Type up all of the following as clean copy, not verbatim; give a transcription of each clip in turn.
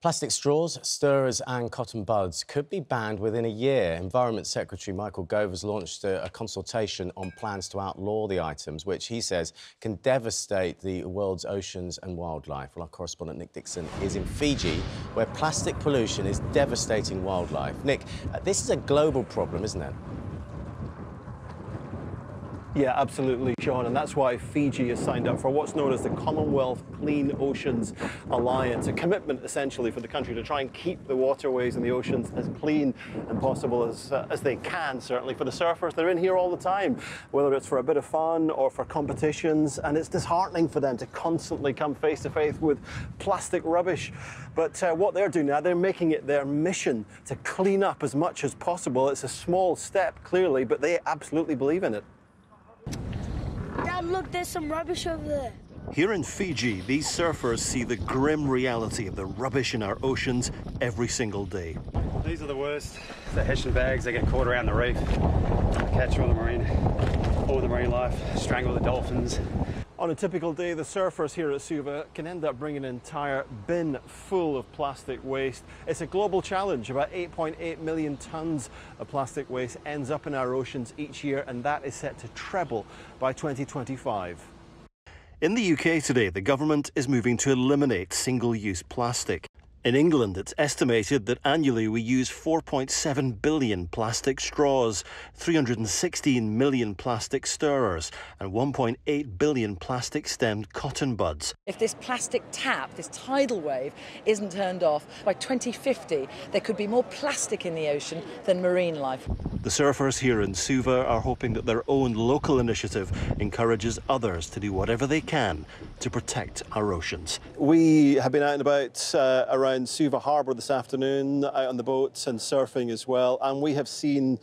Plastic straws, stirrers and cotton buds could be banned within a year. Environment Secretary Michael Gove has launched a consultation on plans to outlaw the items, which he says can devastate the world's oceans and wildlife. Well, our correspondent Nick Dixon is in Fiji, where plastic pollution is devastating wildlife. Nick, this is a global problem, isn't it? Yeah, absolutely, Sean, and that's why Fiji has signed up for what's known as the Commonwealth Clean Oceans Alliance, a commitment essentially for the country to try and keep the waterways and the oceans as clean and possible as they can, certainly. For the surfers, they're in here all the time, whether it's for a bit of fun or for competitions, and it's disheartening for them to constantly come face to face with plastic rubbish. But what they're doing now, they're making it their mission to clean up as much as possible. It's a small step, clearly, but they absolutely believe in it. Dad, look, there's some rubbish over there. Here in Fiji, these surfers see the grim reality of the rubbish in our oceans every single day. These are the worst. The Hessian bags, they get caught around the reef, catch all the marine life, strangle the dolphins. On a typical day, the surfers here at Suva can end up bringing an entire bin full of plastic waste. It's a global challenge. About 8.8 million tonnes of plastic waste ends up in our oceans each year, and that is set to treble by 2025. In the UK today, the government is moving to eliminate single-use plastic. In England, it's estimated that annually we use 4.7 billion plastic straws, 316 million plastic stirrers and 1.8 billion plastic-stemmed cotton buds. If this plastic tap, this tidal wave, isn't turned off, by 2050 there could be more plastic in the ocean than marine life. The surfers here in Suva are hoping that their own local initiative encourages others to do whatever they can to protect our oceans. We have been out and about around Suva Harbour this afternoon, out on the boats and surfing as well, and we have seen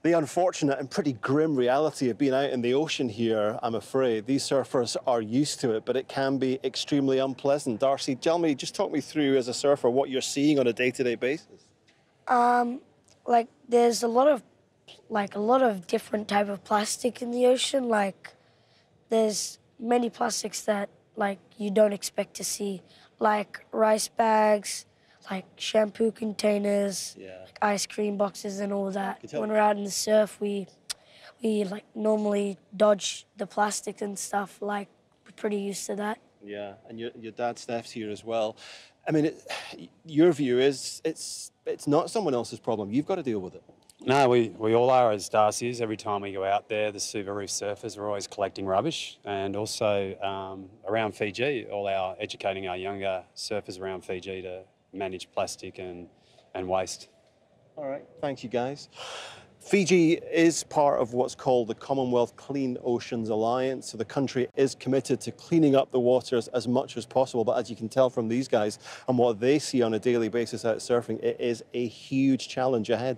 the unfortunate and pretty grim reality of being out in the ocean here, I'm afraid. These surfers are used to it, but it can be extremely unpleasant. Darcy, just talk me through, as a surfer, what you're seeing on a day-to-day basis. There's a lot of different type of plastic in the ocean. There's many plastics that you don't expect to see, like rice bags, like shampoo containers, ice cream boxes and all that. When we're out in the surf, we normally dodge the plastic and stuff. We're pretty used to that. Yeah, and your dad Steph's here as well. I mean, your view is it's not someone else's problem. You've got to deal with it. No, we all are, as Darcy is. Every time we go out there, the Suva Reef Surfers are always collecting rubbish, and also around Fiji, educating our younger surfers around Fiji to manage plastic and waste. All right, thank you guys. Fiji is part of what's called the Commonwealth Clean Oceans Alliance, so the country is committed to cleaning up the waters as much as possible, but as you can tell from these guys and what they see on a daily basis out surfing, it is a huge challenge ahead.